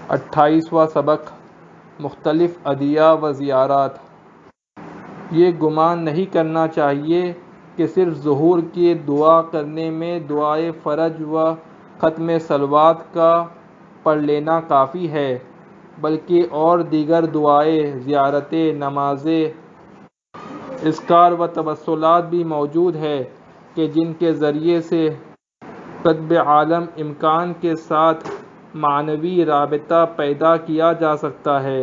28واں سبق مختلف ادعیہ و زیارات۔ یہ گمان نہیں کرنا چاہیے کہ صرف ظہور کی دعا کرنے میں دعائے فرج و ختم صلوات کا پڑھ لینا کافی ہے، بلکہ اور دیگر دعائیں، زیارتیں، نمازیں، اذکار و توسلات بھی موجود ہیں کہ جن کے ذریعے سے رب عالم امکان کے ساتھ معنوی رابطہ پیدا کیا جا سکتا ہے۔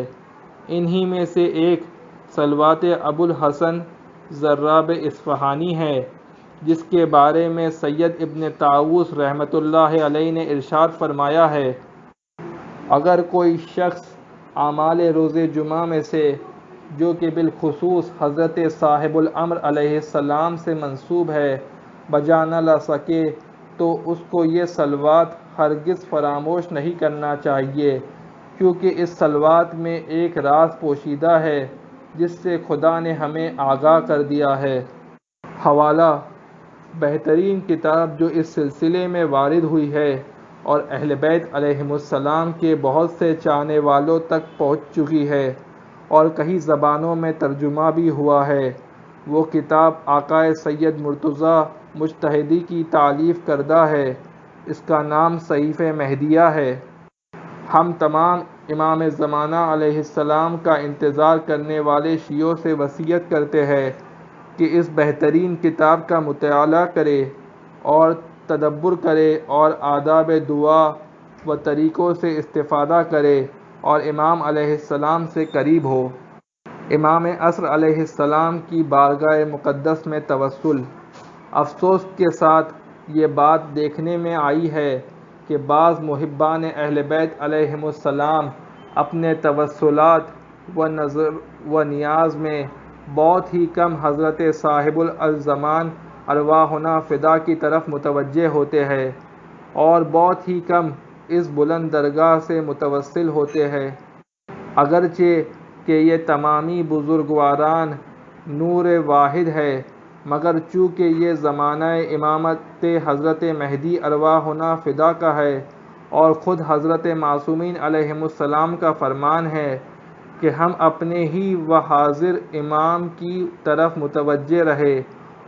انہی میں سے ایک صلوات ابوالحسن زراب اصفہانی ہے، جس کے بارے میں سید ابن طاووس رحمۃ اللہ علیہ نے ارشاد فرمایا ہے: اگر کوئی شخص اعمال روز جمعہ میں سے، جو کہ بالخصوص حضرت صاحب الامر علیہ السلام سے منسوب ہے، بجا نہ لا سکے تو اس کو یہ صلوات ہرگز فراموش نہیں کرنا چاہیے، کیونکہ اس صلوات میں ایک راز پوشیدہ ہے جس سے خدا نے ہمیں آگاہ کر دیا ہے۔ حوالہ: بہترین کتاب جو اس سلسلے میں وارد ہوئی ہے اور اہل بیت علیہم السلام کے بہت سے چاہنے والوں تک پہنچ چکی ہے اور کئی زبانوں میں ترجمہ بھی ہوا ہے، وہ کتاب آقا سید مرتضیٰ مجتہدی کی تالیف کردہ ہے۔ اس کا نام صحیفہ مہدیہ ہے۔ ہم تمام امام زمانہ علیہ السلام کا انتظار کرنے والے شیعوں سے وصیت کرتے ہیں کہ اس بہترین کتاب کا مطالعہ کرے اور تدبر کرے اور آداب دعا و طریقوں سے استفادہ کرے اور امام علیہ السلام سے قریب ہو۔ امام عصر علیہ السلام کی بارگاہ مقدس میں توسل۔ افسوس کے ساتھ یہ بات دیکھنے میں آئی ہے کہ بعض محبان اہل بیت علیہم السلام اپنے توسلات و نذر و نیاز میں بہت ہی کم حضرت صاحب الزمان ارواحنا فدا کی طرف متوجہ ہوتے ہیں اور بہت ہی کم اس بلند درگاہ سے متوسل ہوتے ہیں، اگرچہ کہ یہ تمامی بزرگواران نور واحد ہے، مگر چونکہ یہ زمانہ امامت حضرت مہدی ارواحنا فدا کا ہے اور خود حضرت معصومین علیہم السلام کا فرمان ہے کہ ہم اپنے ہی و حاضر امام کی طرف متوجہ رہیں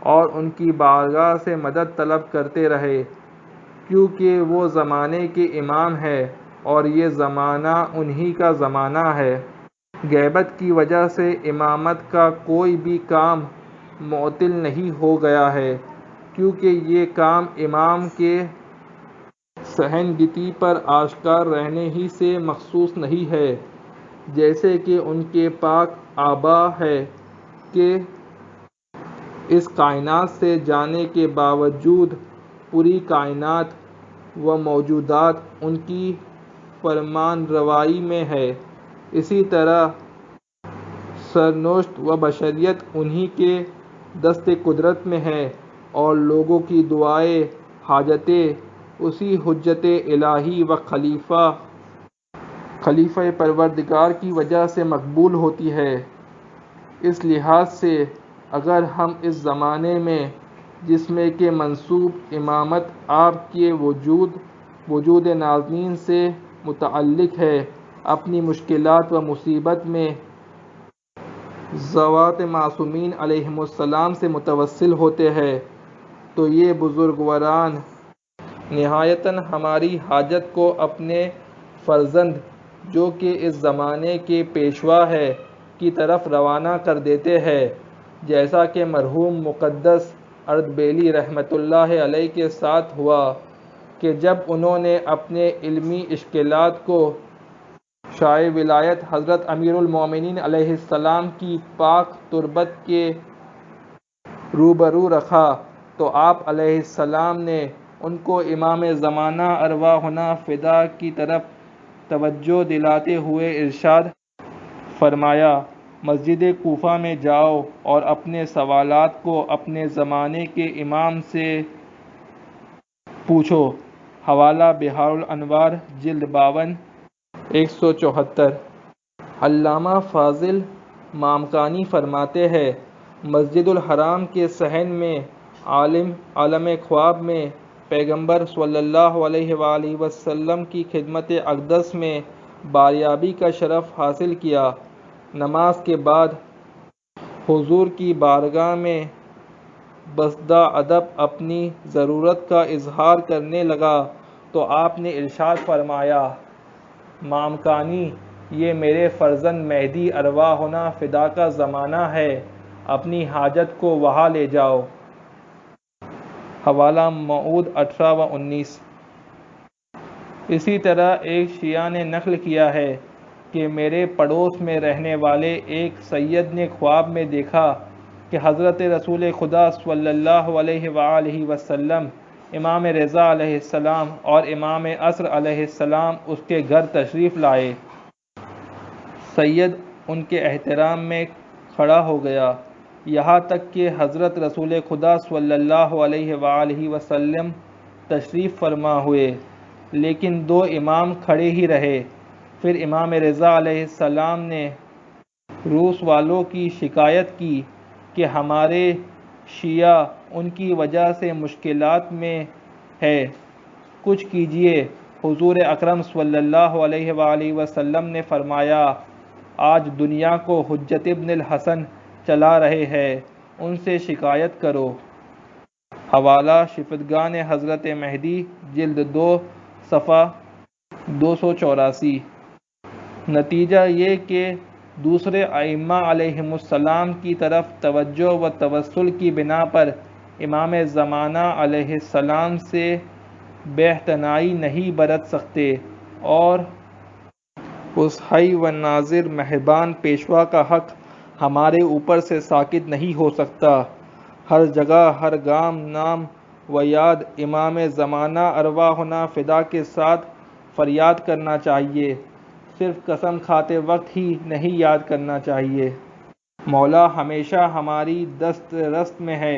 اور ان کی بارگاہ سے مدد طلب کرتے رہیں، کیونکہ وہ زمانے کے امام ہیں اور یہ زمانہ انہی کا زمانہ ہے۔ غیبت کی وجہ سے امامت کا کوئی بھی کام معطل نہیں ہو گیا ہے، کیونکہ یہ کام امام کے صحنگتی پر آشکار رہنے ہی سے مخصوص نہیں ہے، جیسے کہ ان کے پاک آباء ہے کہ اس کائنات سے جانے کے باوجود پوری کائنات و موجودات ان کی فرمان روائی میں ہے۔ اسی طرح سرنوشت و بشریت انہی کے دست قدرت میں ہے اور لوگوں کی دعائیں، حاجتیں اسی حجت الہی و خلیفہ پروردگار کی وجہ سے مقبول ہوتی ہیں۔ اس لحاظ سے اگر ہم اس زمانے میں، جس میں کہ منسوب امامت آپ کے وجود نازنین سے متعلق ہے، اپنی مشکلات و مصیبت میں ذوات معصومین علیہم السلام سے متوسل ہوتے ہیں، تو یہ بزرگواران نہایتاً ہماری حاجت کو اپنے فرزند، جو کہ اس زمانے کے پیشوا ہے، کی طرف روانہ کر دیتے ہیں، جیسا کہ مرحوم مقدس اردبیلی رحمۃ اللہ علیہ کے ساتھ ہوا کہ جب انہوں نے اپنے علمی اشکالات کو شاہ ولایت حضرت امیر المومنین علیہ السلام کی پاک تربت کے روبرو رکھا تو آپ علیہ السلام نے ان کو امام زمانہ ارواحنا فدا کی طرف توجہ دلاتے ہوئے ارشاد فرمایا: مسجد کوفہ میں جاؤ اور اپنے سوالات کو اپنے زمانے کے امام سے پوچھو۔ حوالہ: بحار الانوار، جلد 52، 174۔ علامہ فاضل مامکانی فرماتے ہیں: مسجد الحرام کے صحن میں عالم خواب میں پیغمبر صلی اللہ علیہ وآلہ وسلم کی خدمت اقدس میں باریابی کا شرف حاصل کیا۔ نماز کے بعد حضور کی بارگاہ میں بسدہ ادب اپنی ضرورت کا اظہار کرنے لگا تو آپ نے ارشاد فرمایا: مامکانی، یہ میرے فرزند مہدی ارواحنا فدا کا زمانہ ہے، اپنی حاجت کو وہاں لے جاؤ۔ حوالہ موعود 18 و 19۔ اسی طرح ایک شیعہ نے نقل کیا ہے کہ میرے پڑوس میں رہنے والے ایک سید نے خواب میں دیکھا کہ حضرت رسول خدا صلی اللہ علیہ وآلہ وسلم، امام رضا علیہ السلام اور امام عصر علیہ السلام اس کے گھر تشریف لائے۔ سید ان کے احترام میں کھڑا ہو گیا، یہاں تک کہ حضرت رسول خدا صلی اللہ علیہ وآلہ وسلم تشریف فرما ہوئے، لیکن دو امام کھڑے ہی رہے۔ پھر امام رضا علیہ السلام نے روس والوں کی شکایت کی کہ ہمارے شیعہ ان کی وجہ سے مشکلات میں ہے، کچھ کیجیے۔ حضور اکرم صلی اللہ علیہ وآلہ وسلم نے فرمایا: آج دنیا کو حجت ابن الحسن چلا رہے ہیں، ان سے شکایت کرو۔ حوالہ شفقتگان حضرت مہدی، جلد 2، صفحہ 284۔ نتیجہ یہ کہ دوسرے ائمہ علیہم السلام کی طرف توجہ و توسل کی بنا پر امام زمانہ علیہ السلام سے بے اعتنائی نہیں برت سکتے، اور اس حی و ناظر مہربان پیشوا کا حق ہمارے اوپر سے ساقط نہیں ہو سکتا۔ ہر جگہ، ہر گام، نام و یاد امام زمانہ ارواحنا فدا کے ساتھ فریاد کرنا چاہیے، صرف قسم کھاتے وقت ہی نہیں یاد کرنا چاہیے۔ مولا ہمیشہ ہماری دست رست میں ہے،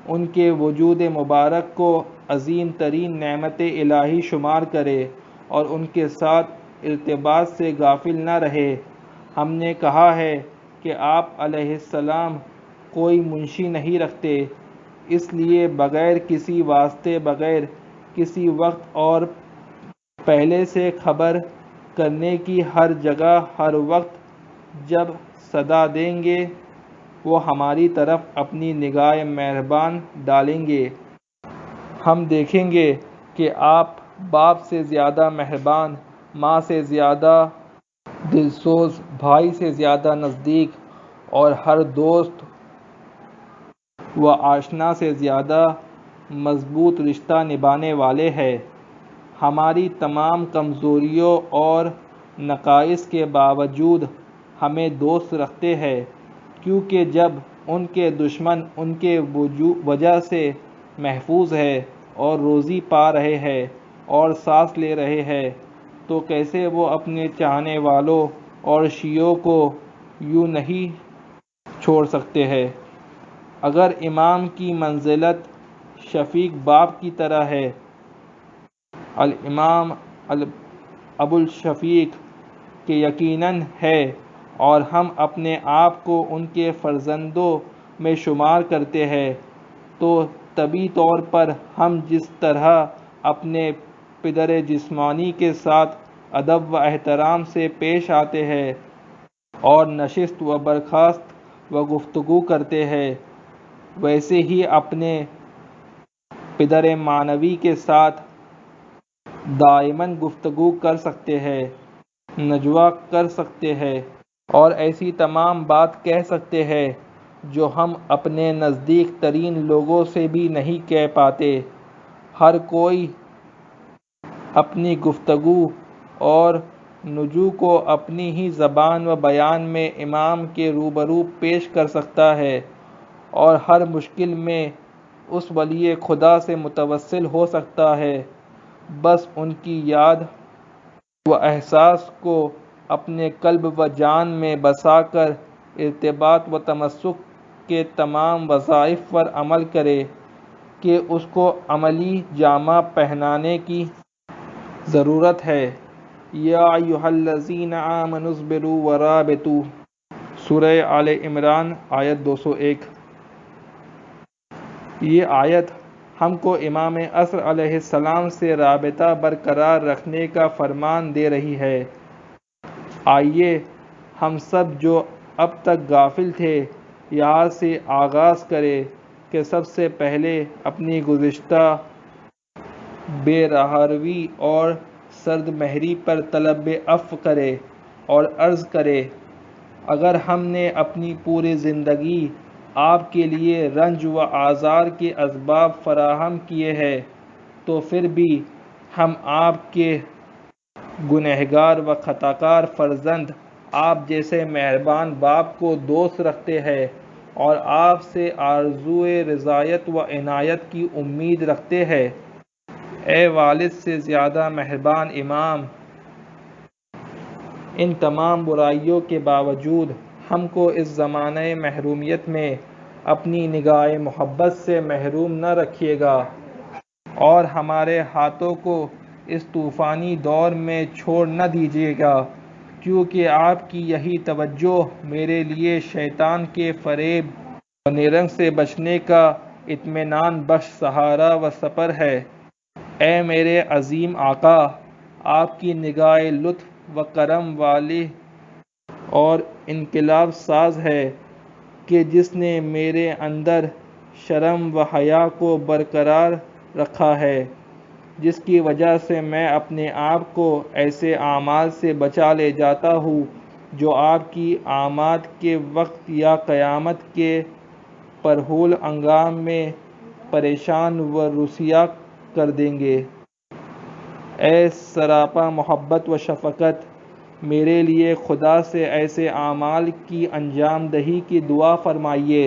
ان کے وجود مبارک کو عظیم ترین نعمت الہی شمار کرے اور ان کے ساتھ ارتباط سے غافل نہ رہے۔ ہم نے کہا ہے کہ آپ علیہ السلام کوئی منشی نہیں رکھتے، اس لیے بغیر کسی واسطے، بغیر کسی وقت اور پہلے سے خبر کرنے کی ہر جگہ ہر وقت جب صدا دیں گے، وہ ہماری طرف اپنی نگاہ مہربان ڈالیں گے۔ ہم دیکھیں گے کہ آپ باپ سے زیادہ مہربان، ماں سے زیادہ دلسوز، بھائی سے زیادہ نزدیک اور ہر دوست و آشنا سے زیادہ مضبوط رشتہ نبھانے والے ہیں۔ ہماری تمام کمزوریوں اور نقائص کے باوجود ہمیں دوست رکھتے ہیں، کیونکہ جب ان کے دشمن ان کے وجہ سے محفوظ ہیں اور روزی پا رہے ہیں اور سانس لے رہے ہیں، تو کیسے وہ اپنے چاہنے والوں اور شیعوں کو یوں نہیں چھوڑ سکتے ہیں۔ اگر امام کی منزلت شفیق باپ کی طرح ہے، الامام ابو الشفیق کہ یقیناً ہے، اور ہم اپنے آپ کو ان کے فرزندوں میں شمار کرتے ہیں، تو طبعی طور پر ہم جس طرح اپنے پدر جسمانی کے ساتھ ادب و احترام سے پیش آتے ہیں اور نشست و برخاست و گفتگو کرتے ہیں، ویسے ہی اپنے پدر معنوی کے ساتھ دائماً گفتگو کر سکتے ہیں، نجوہ کر سکتے ہیں اور ایسی تمام بات کہہ سکتے ہیں جو ہم اپنے نزدیک ترین لوگوں سے بھی نہیں کہہ پاتے۔ ہر کوئی اپنی گفتگو اور نجوع کو اپنی ہی زبان و بیان میں امام کے روبرو پیش کر سکتا ہے اور ہر مشکل میں اس ولی خدا سے متوسل ہو سکتا ہے۔ بس ان کی یاد و احساس کو اپنے قلب و جان میں بسا کر ارتباط و تمسک کے تمام وظائف پر عمل کرے کہ اس کو عملی جامہ پہنانے کی ضرورت ہے۔ یا ایھا الذین آمنوا اصبروا ورابطوا، سورہ آل عمران، آیت 201۔ یہ آیت ہم کو امام عصر علیہ السلام سے رابطہ برقرار رکھنے کا فرمان دے رہی ہے۔ آئیے ہم سب جو اب تک غافل تھے یہاں سے آغاز کریں کہ سب سے پہلے اپنی گزشتہ بے رہروی اور سرد مہری پر طلب عفو کرے اور عرض کرے اگر ہم نے اپنی پوری زندگی آپ کے لیے رنج و آزار کے اسباب فراہم کیے ہیں تو پھر بھی ہم آپ کے گنہگار و خطاکار فرزند آپ جیسے مہربان باپ کو دوست رکھتے ہیں اور آپ سے آرزوئے رضایت و عنایت کی امید رکھتے ہیں۔ اے والد سے زیادہ مہربان امام، ان تمام برائیوں کے باوجود ہم کو اس زمانہ محرومیت میں اپنی نگاہ محبت سے محروم نہ رکھیے گا اور ہمارے ہاتھوں کو اس طوفانی دور میں چھوڑ نہ دیجیے گا، کیونکہ آپ کی یہی توجہ میرے لیے شیطان کے فریب و نیرنگ سے بچنے کا اطمینان بخش سہارا و سپر ہے۔ اے میرے عظیم آقا، آپ کی نگاہ لطف و کرم والی اور انقلاب ساز ہے کہ جس نے میرے اندر شرم و حیا کو برقرار رکھا ہے، جس کی وجہ سے میں اپنے آپ کو ایسے اعمال سے بچا لے جاتا ہوں جو آپ کی آمد کے وقت یا قیامت کے پرہول انجام میں پریشان و رسوا کر دیں گے۔ اے سراپا محبت و شفقت، میرے لیے خدا سے ایسے اعمال کی انجام دہی کی دعا فرمائیے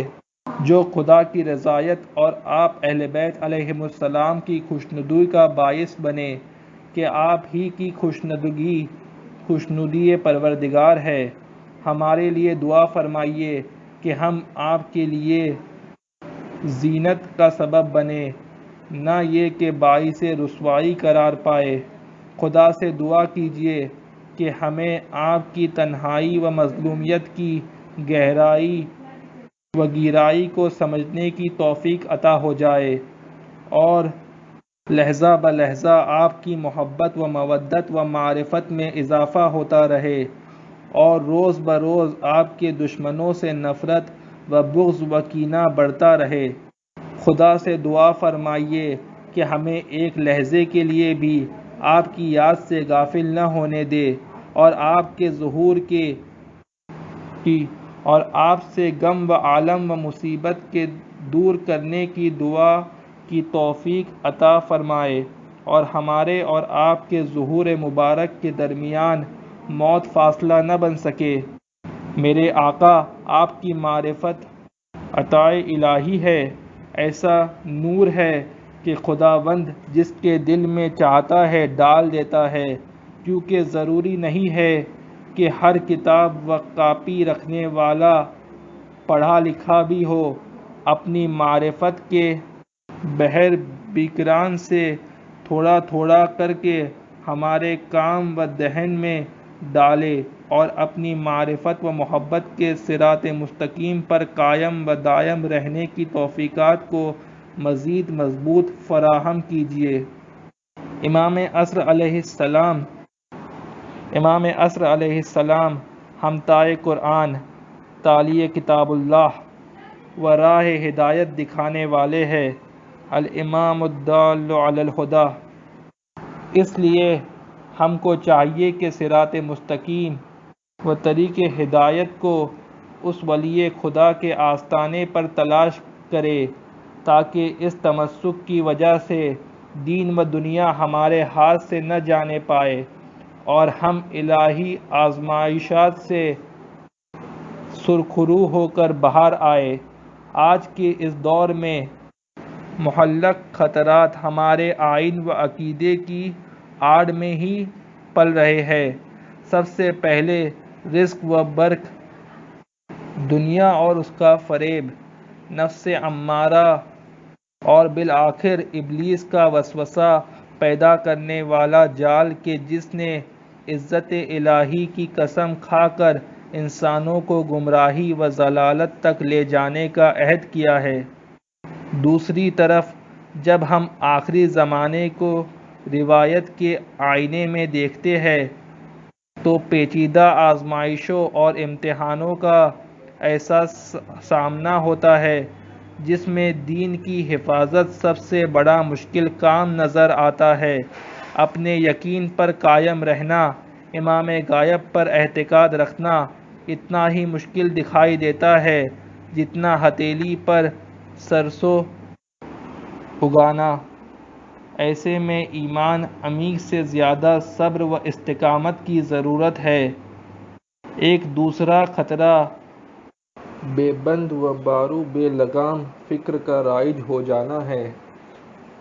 جو خدا کی رضایت اور آپ اہل بیت علیہم السلام کی خوشنودی کا باعث بنے کہ آپ ہی کی خوشنودی پروردگار ہے۔ ہمارے لیے دعا فرمائیے کہ ہم آپ کے لیے زینت کا سبب بنیں، نہ یہ کہ باعث رسوائی قرار پائے۔ خدا سے دعا کیجیے کہ ہمیں آپ کی تنہائی و مظلومیت کی گہرائی و گہرائی کو سمجھنے کی توفیق عطا ہو جائے اور لحظہ بہ لحظہ آپ کی محبت و مودت و معرفت میں اضافہ ہوتا رہے اور روز بروز آپ کے دشمنوں سے نفرت و بغض و کینہ بڑھتا رہے۔ خدا سے دعا فرمائیے کہ ہمیں ایک لحظے کے لیے بھی آپ کی یاد سے غافل نہ ہونے دے اور آپ کے ظہور کی اور آپ سے غم و الم و مصیبت کے دور کرنے کی دعا کی توفیق عطا فرمائے اور ہمارے اور آپ کے ظہور مبارک کے درمیان موت فاصلہ نہ بن سکے۔ میرے آقا، آپ کی معرفت عطائے الہی ہے، ایسا نور ہے کہ خداوند جس کے دل میں چاہتا ہے ڈال دیتا ہے، کیونکہ ضروری نہیں ہے کہ ہر کتاب و کاپی رکھنے والا پڑھا لکھا بھی ہو۔ اپنی معرفت کے بحر بیکران سے تھوڑا تھوڑا کر کے ہمارے کام و دہن میں ڈالے اور اپنی معرفت و محبت کے صراط مستقیم پر قائم و دائم رہنے کی توفیقات کو مزید مضبوط فراہم کیجیے۔ امام عصر علیہ السلام ہمتائے قرآن، تالیہ کتاب اللہ و راہ ہدایت دکھانے والے ہیں، الامام الدال علی الہدی۔ اس لیے ہم کو چاہیے کہ صراط مستقیم و طریق ہدایت کو اس ولی خدا کے آستانے پر تلاش کرے تاکہ اس تمسک کی وجہ سے دین و دنیا ہمارے ہاتھ سے نہ جانے پائے اور ہم الہی آزمائشات سے سرخرو ہو کر باہر آئے۔ آج کے اس دور میں مہلک خطرات ہمارے آئین و عقیدے کی آڑ میں ہی پل رہے ہیں۔ سب سے پہلے رزق و برق، دنیا اور اس کا فریب، نفس امارہ اور بالآخر ابلیس کا وسوسہ پیدا کرنے والا جال کہ جس نے عزت الہی کی قسم کھا کر انسانوں کو گمراہی و ضلالت تک لے جانے کا عہد کیا ہے۔ دوسری طرف جب ہم آخری زمانے کو روایت کے آئینے میں دیکھتے ہیں تو پیچیدہ آزمائشوں اور امتحانوں کا ایسا سامنا ہوتا ہے جس میں دین کی حفاظت سب سے بڑا مشکل کام نظر آتا ہے۔ اپنے یقین پر قائم رہنا، امام غائب پر اعتقاد رکھنا اتنا ہی مشکل دکھائی دیتا ہے جتنا ہتھیلی پر سرسوں اگانا۔ ایسے میں ایمان عمیق سے زیادہ صبر و استقامت کی ضرورت ہے۔ ایک دوسرا خطرہ بے بند و بارو بے لگام فکر کا رائج ہو جانا ہے،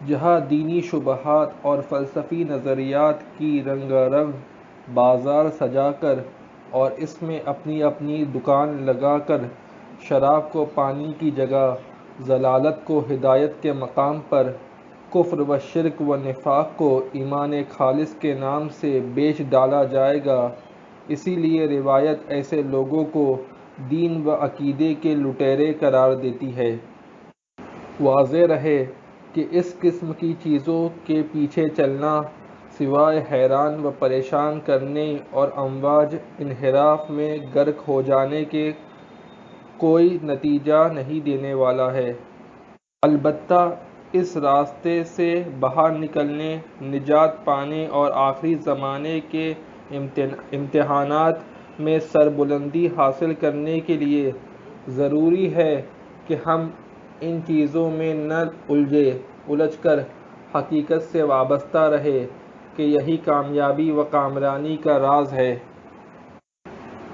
جہاں دینی شبہات اور فلسفی نظریات کی رنگا رنگ بازار سجا کر اور اس میں اپنی اپنی دکان لگا کر شراب کو پانی کی جگہ، ضلالت کو ہدایت کے مقام پر، کفر و شرک و نفاق کو ایمان خالص کے نام سے بیچ ڈالا جائے گا۔ اسی لیے روایت ایسے لوگوں کو دین و عقیدے کے لٹیرے قرار دیتی ہے۔ واضح رہے کہ اس قسم کی چیزوں کے پیچھے چلنا سوائے حیران و پریشان کرنے اور امواج انحراف میں غرق ہو جانے کے کوئی نتیجہ نہیں دینے والا ہے۔ البتہ اس راستے سے باہر نکلنے، نجات پانے اور آخری زمانے کے امتحانات میں سربلندی حاصل کرنے کے لیے ضروری ہے کہ ہم ان چیزوں میں نہ الجھ کر حقیقت سے وابستہ رہیں کہ یہی کامیابی و کامرانی کا راز ہے۔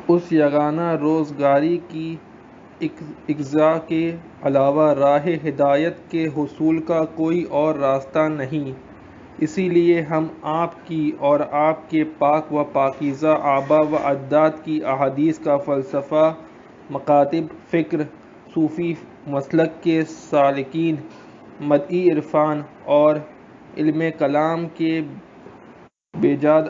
اس یگانہ روزگاری کی اقضاء کے علاوہ راہ ہدایت کے حصول کا کوئی اور راستہ نہیں۔ اسی لیے ہم آپ کی اور آپ کے پاک و پاکیزہ آباء و اجداد کی احادیث کا فلسفہ، مکاتب فکر، صوفی مسلک کے سالکین، مدعی عرفان اور علم کلام کے بیجاد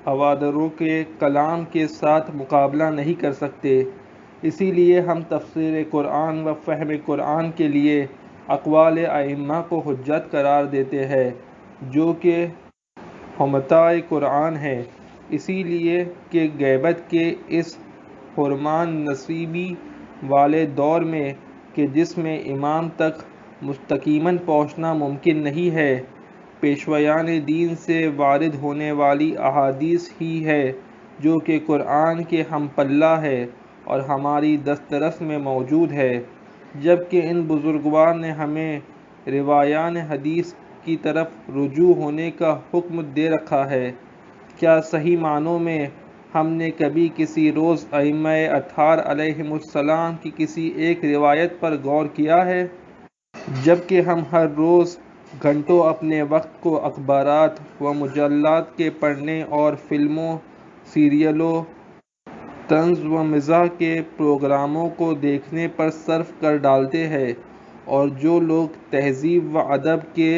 ہواداروں کے کلام کے ساتھ مقابلہ نہیں کر سکتے۔ اسی لیے ہم تفسیر قرآن و فہم قرآن کے لیے اقوال ائمہ کو حجت قرار دیتے ہیں، جو کہ حماة قرآن ہیں، اس لیے کہ غیبت کے اس حرمان نصیبی والے دور میں کہ جس میں امام تک مستقیماً پہنچنا ممکن نہیں ہے، پیشوایان دین سے وارد ہونے والی احادیث ہی ہے جو کہ قرآن کے ہم پلہ ہے اور ہماری دسترس میں موجود ہے، جبکہ ان بزرگوار نے ہمیں راویان حدیث کی طرف رجوع ہونے کا حکم دے رکھا ہے۔ کیا صحیح معنوں میں ہم نے کبھی کسی روز ائمہ اطہار علیہم السلام کی کسی ایک روایت پر غور کیا ہے؟ جبکہ ہم ہر روز گھنٹوں اپنے وقت کو اخبارات و مجلات کے پڑھنے اور فلموں، سیریلوں، طنز و مزاح کے پروگراموں کو دیکھنے پر صرف کر ڈالتے ہیں، اور جو لوگ تہذیب و ادب کے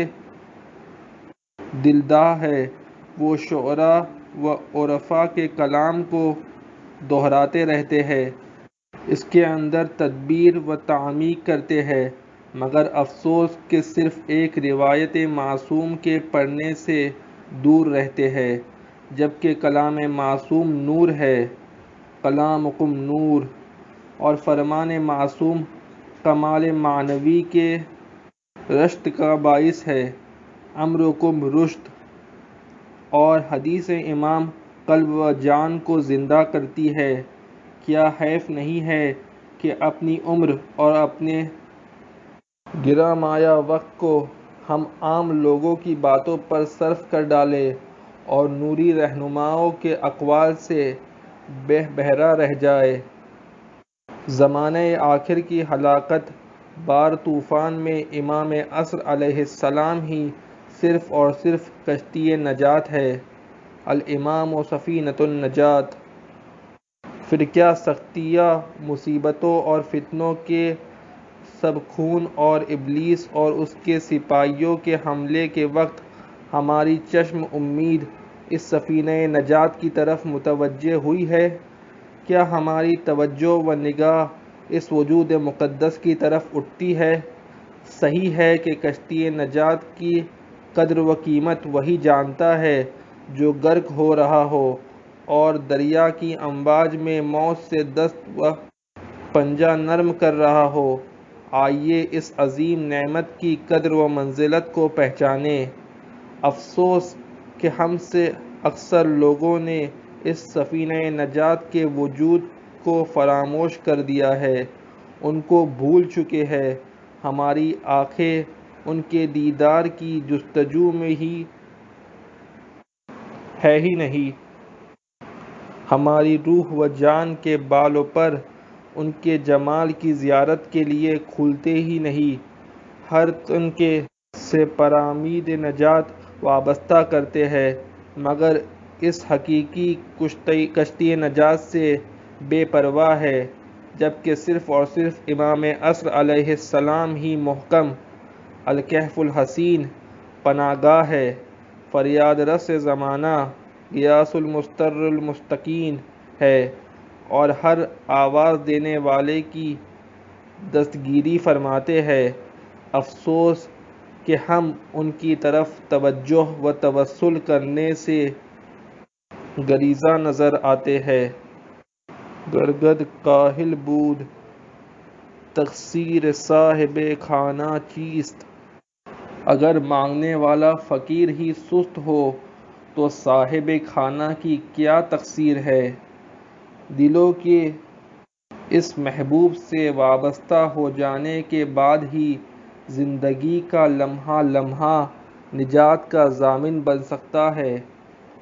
دلدار ہیں وہ شعراء و عرفاء کے کلام کو دہراتے رہتے ہیں، اس کے اندر تدبر و تعمیق کرتے ہیں، مگر افسوس کہ صرف ایک روایت معصوم کے پڑھنے سے دور رہتے ہیں، جبکہ کلام معصوم نور ہے۔ کلامکم نور، اور فرمان معصوم کمال معنوی کے رشد کا باعث ہے۔ امرکم رشد، اور حدیث امام قلب و جان کو زندہ کرتی ہے۔ کیا حیف نہیں ہے کہ اپنی عمر اور اپنے گراں مایہ وقت کو ہم عام لوگوں کی باتوں پر صرف کر ڈالیں اور نوری رہنماؤں کے اقوال سے بے بہرہ رہ جائیں۔ زمانہ آخر کی ہلاکت بار طوفان میں امام عصر علیہ السلام ہی صرف اور صرف کشتی نجات ہے، الامام سفینۃ النجات۔ پھر کیا سختیاں، مصیبتوں اور فتنوں کے سب خون اور ابلیس اور اس کے سپاہیوں کے حملے کے وقت ہماری چشم امید اس سفینہ نجات کی طرف متوجہ ہوئی ہے؟ کیا ہماری توجہ و نگاہ اس وجود مقدس کی طرف اٹھتی ہے؟ صحیح ہے کہ کشتی نجات کی قدر و قیمت وہی جانتا ہے جو غرق ہو رہا ہو، اور دریا کی امواج میں موت سے دست و پنجہ نرم کر رہا ہو۔ آئیے اس عظیم نعمت کی قدر و منزلت کو پہچانیں۔ افسوس کہ ہم سے اکثر لوگوں نے اس سفینہ نجات کے وجود کو فراموش کر دیا ہے، ان کو بھول چکے ہیں۔ ہماری آنکھیں ان کے دیدار کی جستجو میں ہے ہی نہیں، ہماری روح و جان کے بال و پر ان کے جمال کی زیارت کے لیے کھلتے ہی نہیں۔ ہر تنکے سے پرامید نجات وابستہ کرتے ہیں، مگر اس حقیقی کشتی نجات سے بے پرواہ ہے، جبکہ صرف اور صرف امام عصر علیہ السلام ہی محکم الکہف الحصین پناہ گاہ ہے، فریاد رس زمانہ، غیاث المضطر المستکین ہے، اور ہر آواز دینے والے کی دستگیری فرماتے ہیں۔ افسوس کہ ہم ان کی طرف توجہ و توسل کرنے سے گریزاں نظر آتے ہیں۔ گرگد کاہل بود تقصیر صاحب خانہ چیست؟ اگر مانگنے والا فقیر ہی سست ہو تو صاحب خانہ کی کیا تقصیر ہے؟ دلوں کے اس محبوب سے وابستہ ہو جانے کے بعد ہی زندگی کا لمحہ لمحہ نجات کا ضامن بن سکتا ہے،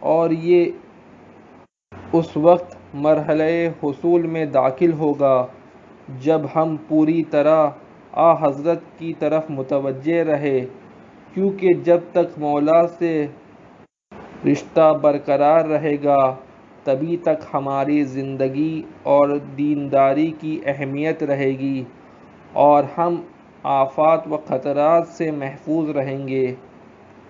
اور یہ اس وقت مرحلہ حصول میں داخل ہوگا جب ہم پوری طرح حضرت کی طرف متوجہ رہے، کیونکہ جب تک مولا سے رشتہ برقرار رہے گا تبھی تک ہماری زندگی اور دینداری کی اہمیت رہے گی، اور ہم آفات و خطرات سے محفوظ رہیں گے۔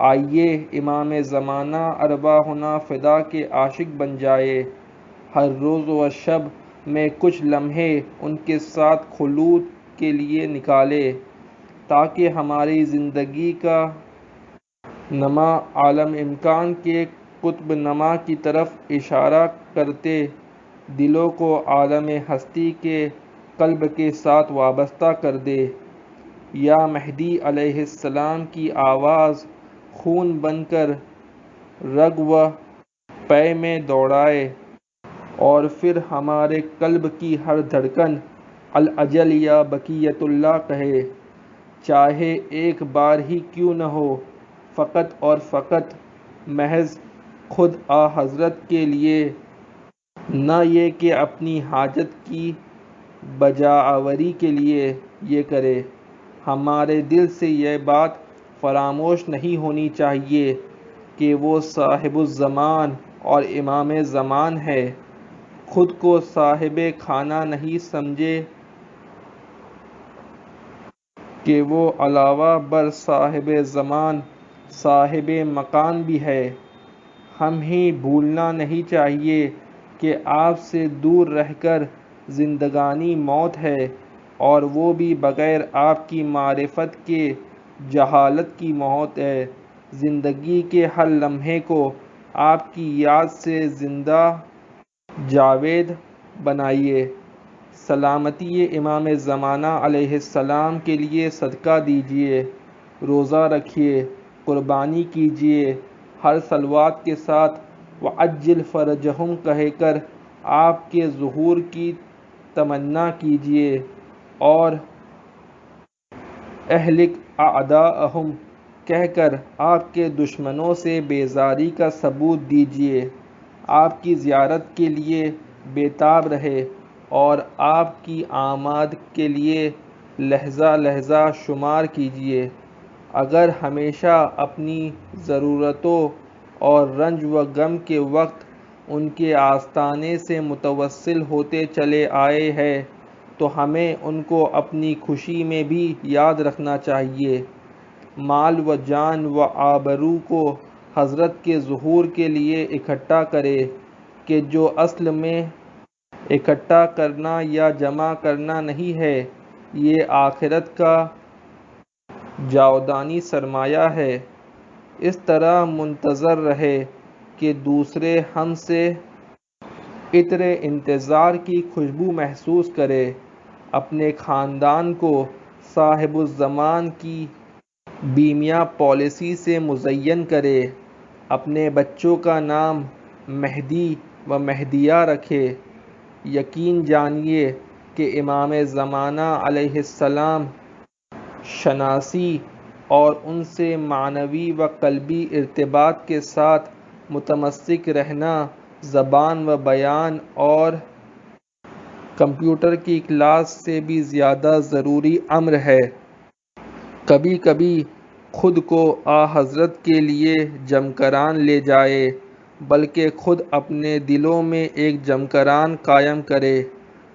آئیے امام زمانہ ارواحنا فدا کے عاشق بن جائیں، ہر روز و شب میں کچھ لمحے ان کے ساتھ خلوت کے لیے نکالیں، تاکہ ہماری زندگی کا نما عالم امکان کے قطب نما کی طرف اشارہ کرتے دلوں کو عالم ہستی کے قلب کے ساتھ وابستہ کر دے۔ یا مہدی علیہ السلام کی آواز خون بن کر رگ و پے میں دوڑائے، اور پھر ہمارے قلب کی ہر دھڑکن الاجل یا بقیت اللہ کہے، چاہے ایک بار ہی کیوں نہ ہو، فقط اور فقط محض خود حضرت کے لیے، نہ یہ کہ اپنی حاجت کی بجاآوری کے لیے یہ کرے۔ ہمارے دل سے یہ بات فراموش نہیں ہونی چاہیے کہ وہ صاحب الزمان اور امام زمان ہے۔ خود کو صاحب خانہ نہیں سمجھے کہ وہ علاوہ بر صاحب زمان صاحب مکان بھی ہے۔ ہمیں بھولنا نہیں چاہیے کہ آپ سے دور رہ کر زندگانی موت ہے، اور وہ بھی بغیر آپ کی معرفت کے جہالت کی موت ہے۔ زندگی کے ہر لمحے کو آپ کی یاد سے زندہ جاوید بنائیے۔ سلامتی امام زمانہ علیہ السلام کے لیے صدقہ دیجیے، روزہ رکھیے، قربانی کیجیے، ہر صلوات کے ساتھ وعجل فرجہم کہہ کر آپ کے ظہور کی تمنا کیجیے، اور اہلک اعداءہم کہہ کر آپ کے دشمنوں سے بیزاری کا ثبوت دیجیے۔ آپ کی زیارت کے لیے بےتاب رہیں، اور آپ کی آمد کے لیے لحظہ لحظہ شمار کیجیے۔ اگر ہمیشہ اپنی ضرورتوں اور رنج و غم کے وقت ان کے آستانے سے متوسل ہوتے چلے آئے ہیں تو ہمیں ان کو اپنی خوشی میں بھی یاد رکھنا چاہیے۔ مال و جان و آبرو کو حضرت کے ظہور کے لیے اکٹھا کریں، کہ جو اصل میں اکٹھا کرنا یا جمع کرنا نہیں ہے، یہ آخرت کا جاودانی سرمایہ ہے۔ اس طرح منتظر رہیں کہ دوسرے ہم سے عطر انتظار کی خوشبو محسوس کرے، اپنے خاندان کو صاحب الزمان کی بیمہ پالیسی سے مزین کرے، اپنے بچوں کا نام مہدی و مہدیہ رکھے۔ یقین جانیے کہ امام زمانہ علیہ السلام شناسی اور ان سے معنوی و قلبی ارتباط کے ساتھ متمسک رہنا زبان و بیان اور کمپیوٹر کی کلاس سے بھی زیادہ ضروری امر ہے۔ کبھی کبھی خود کو حضرت کے لیے جمکران لے جائے، بلکہ خود اپنے دلوں میں ایک جمکران قائم کرے،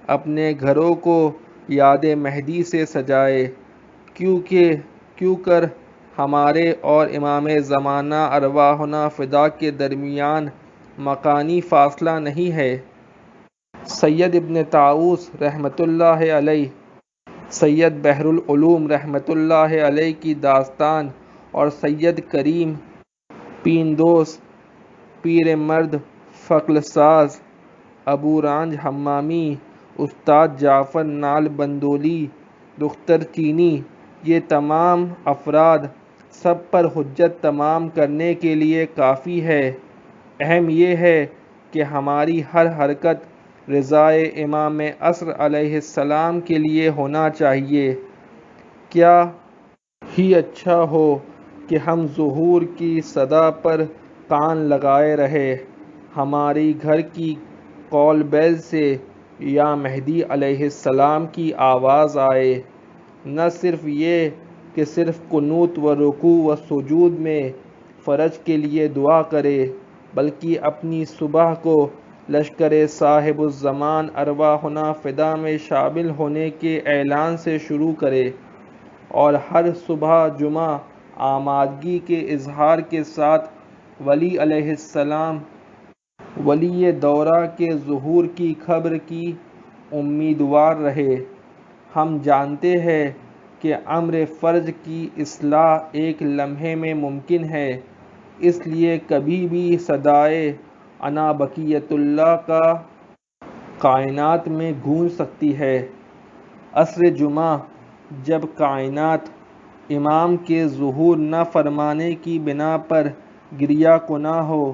اپنے گھروں کو یاد مہدی سے سجائے، کیوں کر ہمارے اور امام زمانہ ارواحنا فدا کے درمیان مکانی فاصلہ نہیں ہے۔ سید ابن طاؤس رحمۃ اللہ علیہ، سید بحر العلوم رحمۃ اللہ علیہ کی داستان اور سید کریم پیندوس پیر مرد فقل ساز، ابو رانجھ حمامی، استاد جعفر نال بندولی، دختر چینی، یہ تمام افراد سب پر حجت تمام کرنے کے لیے کافی ہے۔ اہم یہ ہے کہ ہماری ہر حرکت رضائے امام عصر علیہ السلام کے لیے ہونا چاہیے۔ کیا ہی اچھا ہو کہ ہم ظہور کی صدا پر کان لگائے رہے، ہماری گھر کی کال بیل سے یا مہدی علیہ السلام کی آواز آئے۔ نہ صرف یہ کہ صرف قنوت و رکوع و سجود میں فرج کے لیے دعا کرے، بلکہ اپنی صبح کو لشکر صاحب الزمان ارواحنا فدا میں شامل ہونے کے اعلان سے شروع کرے، اور ہر صبح جمعہ آمادگی کے اظہار کے ساتھ ولی علیہ السلام ولی دورہ کے ظہور کی خبر کی امیدوار رہے۔ ہم جانتے ہیں کہ امر فرج کی اصلاح ایک لمحے میں ممکن ہے، اس لیے کبھی بھی صدائے انا بقیت اللہ کا کائنات میں گونج سکتی ہے۔ عصر جمعہ جب کائنات امام کے ظہور نہ فرمانے کی بنا پر گریہ کناں ہو،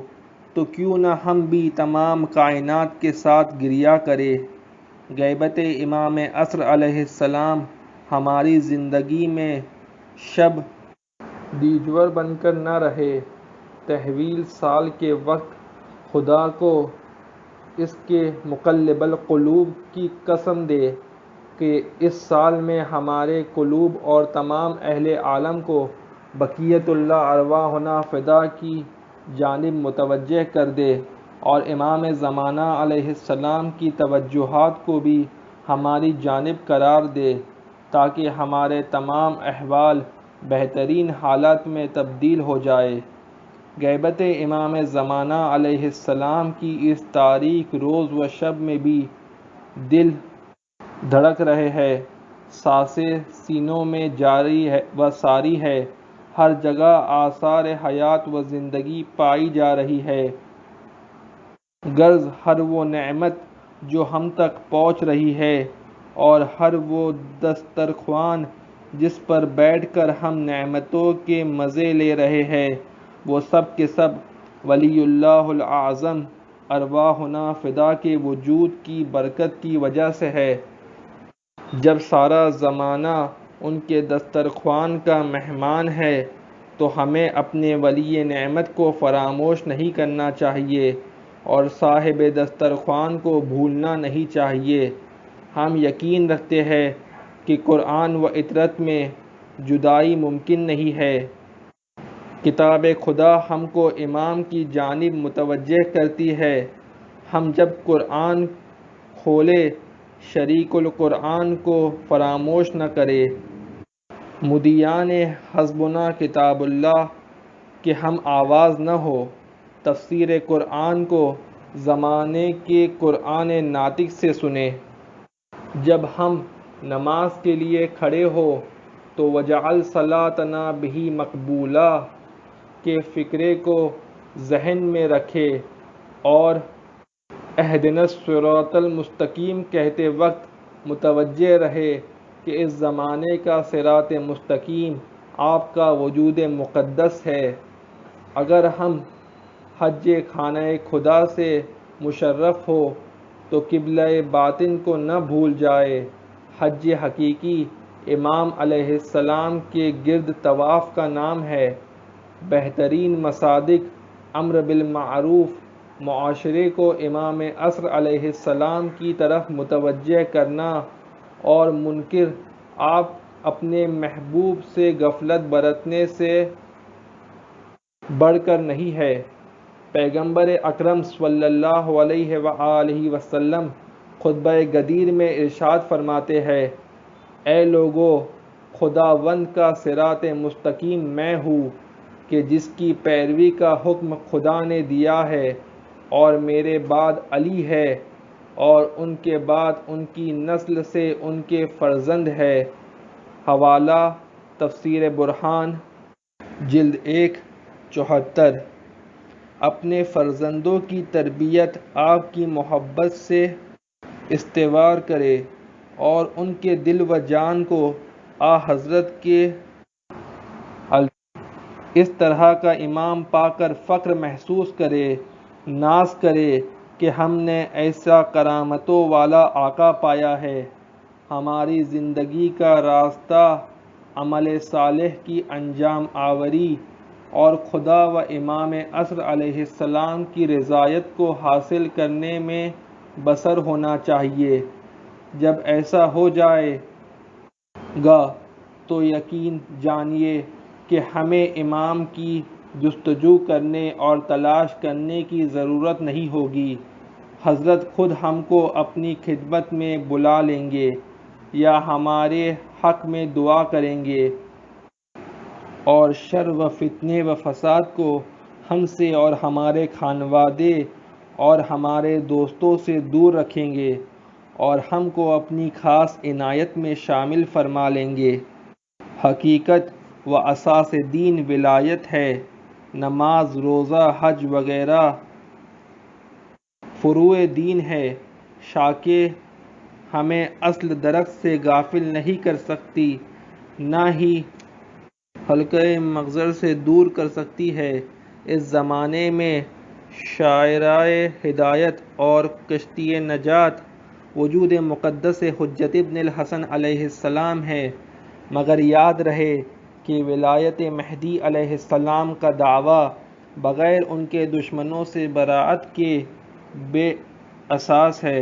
تو کیوں نہ ہم بھی تمام کائنات کے ساتھ گریہ کریں۔ غیبت امام عصر علیہ السلام ہماری زندگی میں شب دیجور بن کر نہ رہے۔ تحویل سال کے وقت خدا کو اس کے مقلب القلوب کی قسم دے کہ اس سال میں ہمارے قلوب اور تمام اہل عالم کو بقیت اللہ ارواحنا فدا کی جانب متوجہ کر دے، اور امام زمانہ علیہ السلام کی توجہات کو بھی ہماری جانب قرار دے، تاکہ ہمارے تمام احوال بہترین حالات میں تبدیل ہو جائے۔ غیبت امام زمانہ علیہ السلام کی اس تاریک روز و شب میں بھی دل دھڑک رہے ہیں، سانسیں سینوں میں جاری و ساری ہیں، ہر جگہ آثار حیات و زندگی پائی جا رہی ہے۔ غرض ہر وہ نعمت جو ہم تک پہنچ رہی ہے، اور ہر وہ دسترخوان جس پر بیٹھ کر ہم نعمتوں کے مزے لے رہے ہیں، وہ سب کے سب ولی اللہ الاعظم ارواحنا فدا کے وجود کی برکت کی وجہ سے ہے۔ جب سارا زمانہ ان کے دسترخوان کا مہمان ہے، تو ہمیں اپنے ولی نعمت کو فراموش نہیں کرنا چاہیے اور صاحب دسترخوان کو بھولنا نہیں چاہیے۔ ہم یقین رکھتے ہیں کہ قرآن و اطرت میں جدائی ممکن نہیں ہے۔ کتاب خدا ہم کو امام کی جانب متوجہ کرتی ہے۔ ہم جب قرآن کھولیں، شریک القرآن کو فراموش نہ کریں۔ مدعیان حسبنا کتاب اللہ کہ ہم آواز نہ ہو، تفسیر قرآن کو زمانے کے قرآن ناطق سے سنیں۔ جب ہم نماز کے لیے کھڑے ہوں تو وَجَعَلْ صَلَاتَنَا بِهِ مَقْبُولَةً کے فقرے کو ذہن میں رکھیں اور اہدنا الصراط المستقیم کہتے وقت متوجہ رہے کہ اس زمانے کا صراط مستقیم آپ کا وجود مقدس ہے۔ اگر ہم حج خانہ خدا سے مشرف ہو تو قبلہ باطن کو نہ بھول جائے۔ حج حقیقی امام علیہ السلام کے گرد طواف کا نام ہے۔ بہترین مصادق امر بالمعروف معاشرے کو امام عصر علیہ السلام کی طرف متوجہ کرنا اور منکر آپ اپنے محبوب سے غفلت برتنے سے بڑھ کر نہیں ہے۔ پیغمبر اکرم صلی اللہ علیہ وآلہ وسلم خطبہ غدیر میں ارشاد فرماتے ہیں، اے لوگو، خداوند کا صراط مستقیم میں ہوں کہ جس کی پیروی کا حکم خدا نے دیا ہے، اور میرے بعد علی ہے، اور ان کے بعد ان کی نسل سے ان کے فرزند ہے۔ حوالہ تفسیر برہان، جلد 1، 74۔ اپنے فرزندوں کی تربیت آپ کی محبت سے استوار کرے اور ان کے دل و جان کو حضرت کے اس طرح کا امام پا کر فخر محسوس کرے، ناز کرے کہ ہم نے ایسا کرامتوں والا آقا پایا ہے۔ ہماری زندگی کا راستہ عمل صالح کی انجام آوری اور خدا و امام عصر علیہ السلام کی رضایت کو حاصل کرنے میں بسر ہونا چاہیے۔ جب ایسا ہو جائے گا تو یقین جانیے کہ ہمیں امام کی جستجو کرنے اور تلاش کرنے کی ضرورت نہیں ہوگی۔ حضرت خود ہم کو اپنی خدمت میں بلا لیں گے یا ہمارے حق میں دعا کریں گے اور شر و فتنے و فساد کو ہم سے اور ہمارے خانوادے اور ہمارے دوستوں سے دور رکھیں گے اور ہم کو اپنی خاص عنایت میں شامل فرما لیں گے۔ حقیقت و اساس دین ولایت ہے۔ نماز، روزہ، حج وغیرہ فروع دین ہے۔ شاخیں ہمیں اصل درخت سے غافل نہیں کر سکتی، نہ ہی حلقہ مخزن سے دور کر سکتی ہے۔ اس زمانے میں شاہراہ ہدایت اور کشتی نجات وجود مقدس حجت ابن الحسن علیہ السلام ہے، مگر یاد رہے کہ ولایت مہدی علیہ السلام کا دعویٰ بغیر ان کے دشمنوں سے براءت کے بے اساس ہے۔